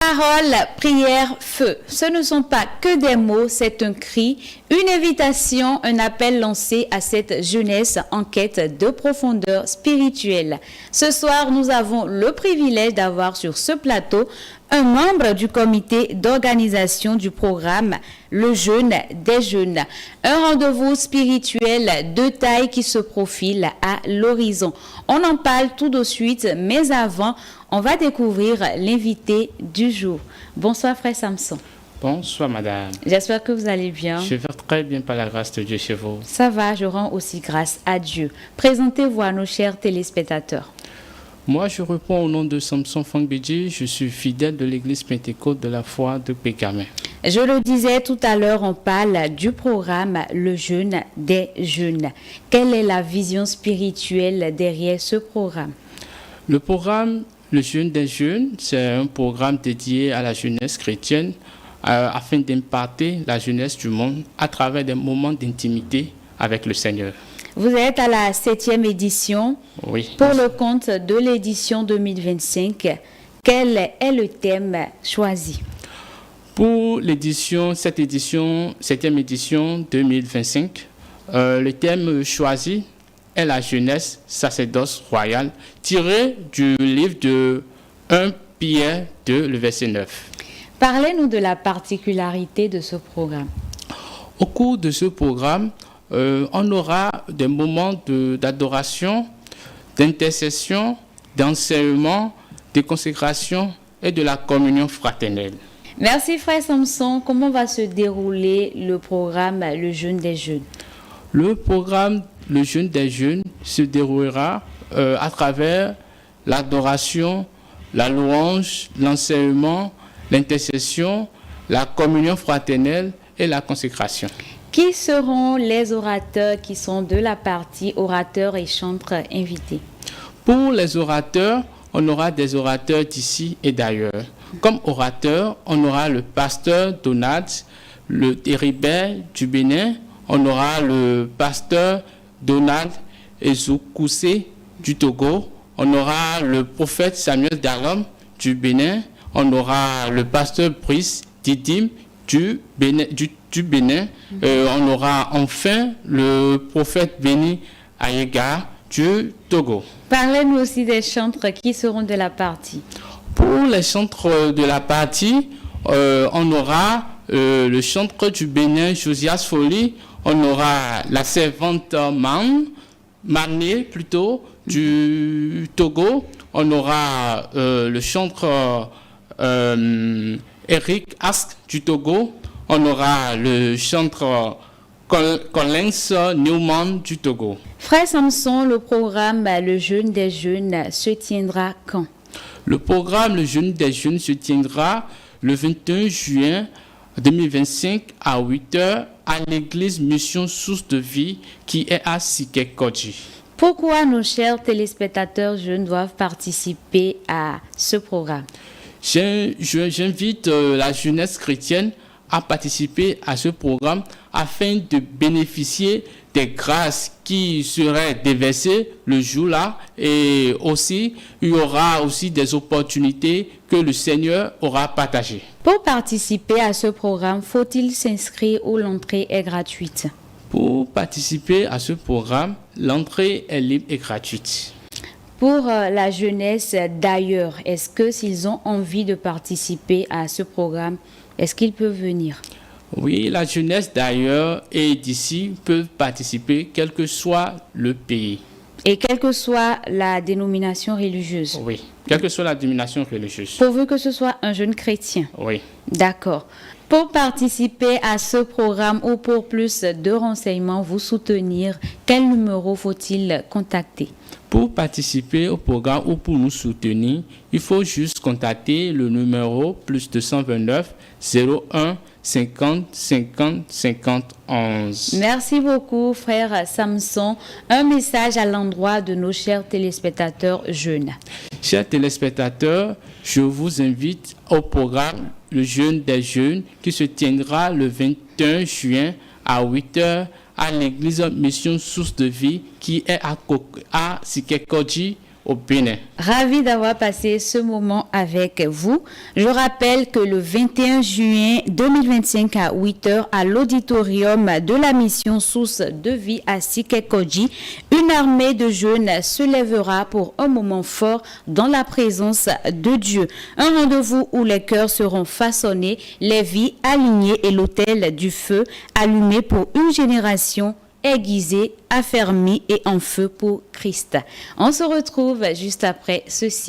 Parole, prière, feu. Ce ne sont pas que des mots, c'est un cri, une invitation, un appel lancé à cette jeunesse en quête de profondeur spirituelle. Ce soir, nous avons le privilège d'avoir sur ce plateau un membre du comité d'organisation du programme Le Jeûne des Jeunes. Un rendez-vous spirituel de taille qui se profile à l'horizon. On en parle tout de suite, mais avant, on va découvrir l'invité du jour. Bonsoir frère Samson. Bonsoir madame. J'espère que vous allez bien. Je vais très bien par la grâce de Dieu chez vous. Ça va, je rends aussi grâce à Dieu. Présentez-vous à nos chers téléspectateurs. Moi, je réponds au nom de Samson Fangbidji. Je suis fidèle de l'église Pentecôte de la foi de Pégamin. Je le disais tout à l'heure, on parle du programme Le Jeûne des Jeunes. Quelle est la vision spirituelle derrière ce programme? Le programme Le Jeûne des Jeunes, c'est un programme dédié à la jeunesse chrétienne afin d'imparter la jeunesse du monde à travers des moments d'intimité avec le Seigneur. Vous êtes à la 7e édition. Oui. Pour le compte de l'édition 2025, quel est le thème choisi? Pour cette 7e édition 2025, le thème choisi est la jeunesse, sacerdoce royal, tiré du livre de 1 Pierre 2, le verset 9. Parlez-nous de la particularité de ce programme. Au cours de ce programme, on aura des moments d'adoration, d'intercession, d'enseignement, de consécration et de la communion fraternelle. Merci frère Samson. Comment va se dérouler le programme Le Jeûne des Jeunes? Le programme Le Jeûne des Jeunes se déroulera à travers l'adoration, la louange, l'enseignement, l'intercession, la communion fraternelle et la consécration. Qui seront les orateurs qui sont de la partie orateurs et chantres invités? Pour les orateurs, on aura des orateurs d'ici et d'ailleurs. Comme orateur, on aura le pasteur Donald, le Héribert du Bénin, on aura le pasteur Donald Ezoukoussé du Togo, on aura le prophète Samuel Dalom du Bénin, on aura le pasteur Brice Didim du Bénin, on aura enfin le prophète Béni Ayega du Togo. Parlez-nous aussi des chantres qui seront de la partie. Pour les chantres de la partie, on aura le chantre du Bénin, Josias Folly, on aura la servante Mané plutôt du Togo, on aura le chantre Eric Ask du Togo, on aura le chantre Collins Newman du Togo. Frère Samson, le programme Le Jeûne des Jeunes se tiendra quand? Le programme Le Jeûne des Jeunes se tiendra le 21 juin 2025 à 8h à l'église Mission Source de Vie qui est à Sikekodji. Pourquoi nos chers téléspectateurs jeunes doivent participer à ce programme? J'invite la jeunesse chrétienne à participer à ce programme afin de bénéficier des grâces qui seraient déversées le jour-là, et aussi il y aura aussi des opportunités que le Seigneur aura partagées. Pour participer à ce programme, faut-il s'inscrire ou l'entrée est gratuite? Pour participer à ce programme, l'entrée est libre et gratuite. Pour la jeunesse d'ailleurs, est-ce que s'ils ont envie de participer à ce programme, est-ce qu'ils peuvent venir? Oui, la jeunesse d'ailleurs et d'ici peuvent participer, quel que soit le pays. Et quelle que soit la dénomination religieuse? Oui, quelle que soit la dénomination religieuse. Pourvu que ce soit un jeune chrétien? Oui. D'accord. Pour participer à ce programme ou pour plus de renseignements, vous soutenir, quel numéro faut-il contacter? Pour participer au programme ou pour nous soutenir, il faut juste contacter le numéro plus 229 01 50 50 50 11. Merci beaucoup, frère Samson. Un message à l'endroit de nos chers téléspectateurs jeunes. Chers téléspectateurs, je vous invite au programme Le Jeûne des Jeunes qui se tiendra le 21 juin à 8h à l'église Mission Source de Vie qui est à Sikekodji au Bénin. Ravi d'avoir passé ce moment avec vous. Je rappelle que le 21 juin 2025 à 8h à l'auditorium de la mission Source de vie à Sikekoji, une armée de jeunes se lèvera pour un moment fort dans la présence de Dieu. Un rendez-vous où les cœurs seront façonnés, les vies alignées et l'autel du feu allumé pour une génération aiguisée, affermie et en feu pour Christ. On se retrouve juste après ceci.